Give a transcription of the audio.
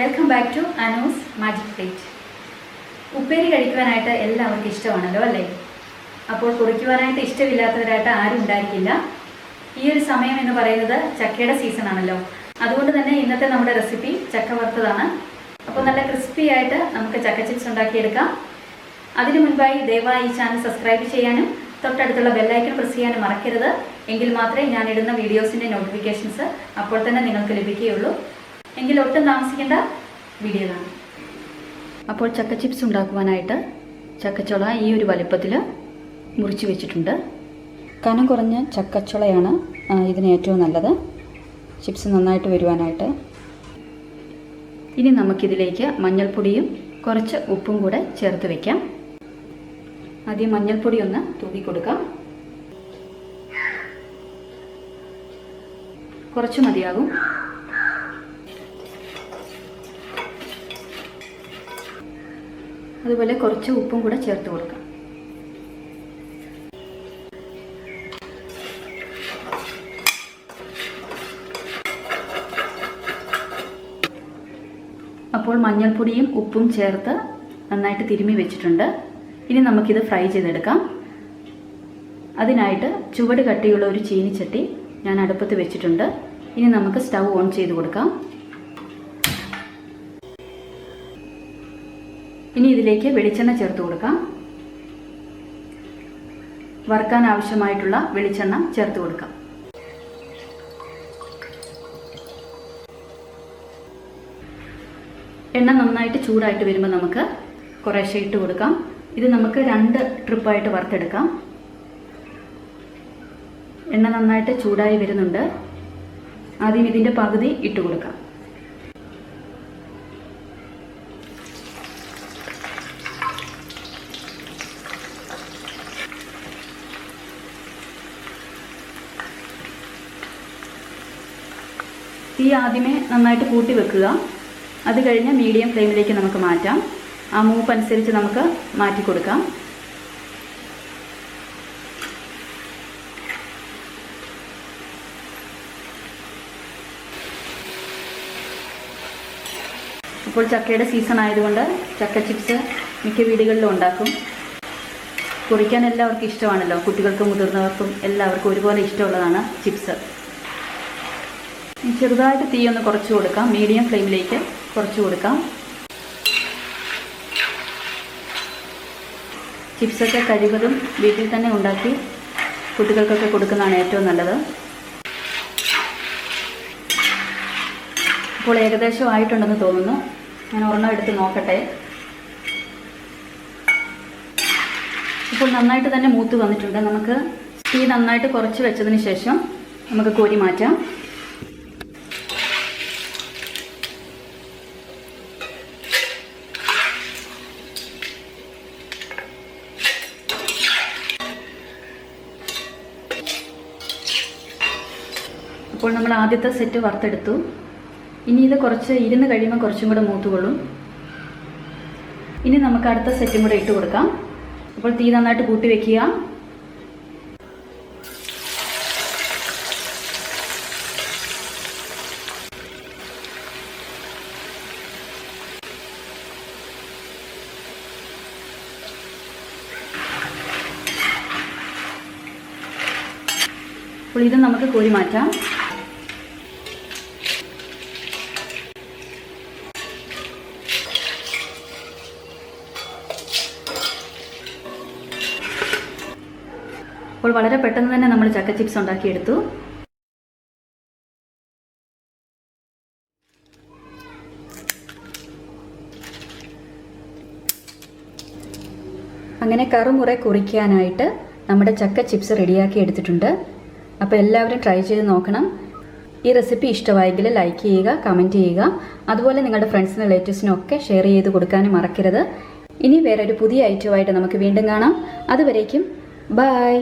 Welcome back to Anu's magic plate. ഉപ്പേരി കഴിക്കുവാനായിട്ട് എല്ലാവർക്കും ഇഷ്ടമാണല്ലോ അല്ലേ? അപ്പോൾ കുറിക്കുവാനായിട്ട് ഇഷ്ടമില്ലാത്തവരായിട്ട് ആരും ഉണ്ടായിരിക്കില്ല. ഈ ഒരു സമയം എന്ന് പറയുന്നത് ചക്കയുടെ സീസൺ ആണല്ലോ. അതുകൊണ്ട് തന്നെ ഇന്നത്തെ നമ്മുടെ റെസിപ്പി ചക്ക വറുത്തതാണ്. അപ്പോൾ നല്ല ക്രിസ്പി ആയിട്ട് നമുക്ക് ചക്ക ചിപ്സ് ഉണ്ടാക്കിയെടുക്കാം. അതിനു മുൻപായി ദയവായി ഈ ചാനൽ സബ്സ്ക്രൈബ് ചെയ്യാനും തൊട്ടടുത്തുള്ള ബെല്ലൈക്കൺ പ്രസ് ചെയ്യാനും മറക്കരുത്. എങ്കിൽ മാത്രമേ ഞാൻ ഇടുന്ന വീഡിയോസിൻ്റെ നോട്ടിഫിക്കേഷൻസ് അപ്പോൾ തന്നെ നിങ്ങൾക്ക് ലഭിക്കുകയുള്ളൂ. എങ്കിൽ ഒട്ടും താമസിക്കേണ്ട, വീഡിയോ കാണാം. അപ്പോൾ ചക്ക ചിപ്സ് ഉണ്ടാക്കുവാനായിട്ട് ചക്കച്ചുള ഈ ഒരു വലുപ്പത്തിൽ മുറിച്ച് വെച്ചിട്ടുണ്ട്. കനം കുറഞ്ഞ ചക്കച്ചുളയാണ് ഇതിന് ഏറ്റവും നല്ലത്, ചിപ്സ് നന്നായിട്ട് വരുവാനായിട്ട്. ഇനി നമുക്കിതിലേക്ക് മഞ്ഞൾപ്പൊടിയും കുറച്ച് ഉപ്പും കൂടെ ചേർത്ത് വയ്ക്കാം. ആദ്യം മഞ്ഞൾപ്പൊടി ഒന്ന് തൂക്കി കൊടുക്കാം. കുറച്ച് മതിയാകും. അതുപോലെ കുറച്ച് ഉപ്പും കൂടെ ചേർത്ത് കൊടുക്കാം. അപ്പോൾ മഞ്ഞൾപ്പൊടിയും ഉപ്പും ചേർത്ത് നന്നായിട്ട് തിരുമ്മി വെച്ചിട്ടുണ്ട്. ഇനി നമുക്കിത് ഫ്രൈ ചെയ്തെടുക്കാം. അതിനായിട്ട് ചുവട് കട്ടിയുള്ള ഒരു ചീനിച്ചട്ടി ഞാൻ അടുപ്പത്ത് വെച്ചിട്ടുണ്ട്. ഇനി നമുക്ക് സ്റ്റൗ ഓൺ ചെയ്ത് കൊടുക്കാം. ഇനി ഇതിലേക്ക് വെളിച്ചെണ്ണ ചേർത്ത് കൊടുക്കാം. വറുക്കാൻ ആവശ്യമായിട്ടുള്ള വെളിച്ചെണ്ണ ചേർത്ത് കൊടുക്കാം. എണ്ണ നന്നായിട്ട് ചൂടായിട്ട് വരുമ്പോൾ നമുക്ക് കുറേശ്ശെ ഇട്ട് കൊടുക്കാം. ഇത് നമുക്ക് 2 ട്രിപ്പായിട്ട് വറുത്തെടുക്കാം. എണ്ണ നന്നായിട്ട് ചൂടായി വരുന്നുണ്ട്. ആദ്യം ഇതിൻ്റെ പകുതി ഇട്ട് കൊടുക്കാം. തീ ആദ്യമേ നന്നായിട്ട് കൂട്ടി വെക്കുക. അത് കഴിഞ്ഞ് മീഡിയം ഫ്ലെയിമിലേക്ക് നമുക്ക് മാറ്റാം. ആ മൂപ്പ് അനുസരിച്ച് നമുക്ക് മാറ്റി കൊടുക്കാം. ഇപ്പോൾ ചക്കയുടെ സീസൺ ആയതുകൊണ്ട് ചക്ക ചിപ്സ് മിക്ക വീടുകളിലും ഉണ്ടാക്കും. കുറിക്കാൻ എല്ലാവർക്കും ഇഷ്ടമാണല്ലോ. കുട്ടികൾക്കും മുതിർന്നവർക്കും എല്ലാവർക്കും ഒരുപോലെ ഇഷ്ടമുള്ളതാണ് ചിപ്സ്. ചെറുതായിട്ട് തീ ഒന്ന് കുറച്ച് കൊടുക്കാം. മീഡിയം ഫ്ലെയിമിലേക്ക് കുറച്ച് കൊടുക്കാം. ചിപ്സൊക്കെ കഴിവതും വീട്ടിൽ തന്നെ ഉണ്ടാക്കി കുട്ടികൾക്കൊക്കെ കൊടുക്കുന്നതാണ് ഏറ്റവും നല്ലത്. ഇപ്പോൾ ഏകദേശം ആയിട്ടുണ്ടെന്ന് തോന്നുന്നു. ഞാൻ ഒരെണ്ണം എടുത്ത് നോക്കട്ടെ. ഇപ്പോൾ നന്നായിട്ട് തന്നെ മൂത്ത് വന്നിട്ടുണ്ട്. നമുക്ക് തീ നന്നായിട്ട് കുറച്ച് വെച്ചതിന് ശേഷം നമുക്ക് കോരി മാറ്റാം. അപ്പോൾ നമ്മൾ ആദ്യത്തെ സെറ്റ് വറുത്തെടുത്തു. ഇനി ഇത് കുറച്ച് ഇരുന്ന് കഴിയുമ്പോൾ കുറച്ചും കൂടെ മൂത്തുകൊള്ളും. ഇനി നമുക്ക് അടുത്ത സെറ്റും കൂടെ ഇട്ട് കൊടുക്കാം. അപ്പോൾ തീ നന്നായിട്ട് കൂട്ടി വെക്കുക. അപ്പോൾ ഇത് നമുക്ക് കോരി മാറ്റാം. അപ്പോൾ വളരെ പെട്ടെന്ന് തന്നെ നമ്മൾ ചക്ക ചിപ്സ് ഉണ്ടാക്കിയെടുത്തു. അങ്ങനെ കറുമുറെ കുറിക്കാനായിട്ട് നമ്മുടെ ചക്ക ചിപ്സ് റെഡിയാക്കി എടുത്തിട്ടുണ്ട്. അപ്പോൾ എല്ലാവരും ട്രൈ ചെയ്ത് നോക്കണം. ഈ റെസിപ്പി ഇഷ്ടമായെങ്കിൽ ലൈക്ക് ചെയ്യുക, കമൻറ്റ് ചെയ്യുക. അതുപോലെ നിങ്ങളുടെ ഫ്രണ്ട്സിനും റിലേറ്റീവ്സിനും ഒക്കെ ഷെയർ ചെയ്ത് കൊടുക്കാനും മറക്കരുത്. ഇനി വേറൊരു പുതിയ ഐറ്റമായിട്ട് നമുക്ക് വീണ്ടും കാണാം. അതുവരേക്കും ബൈ.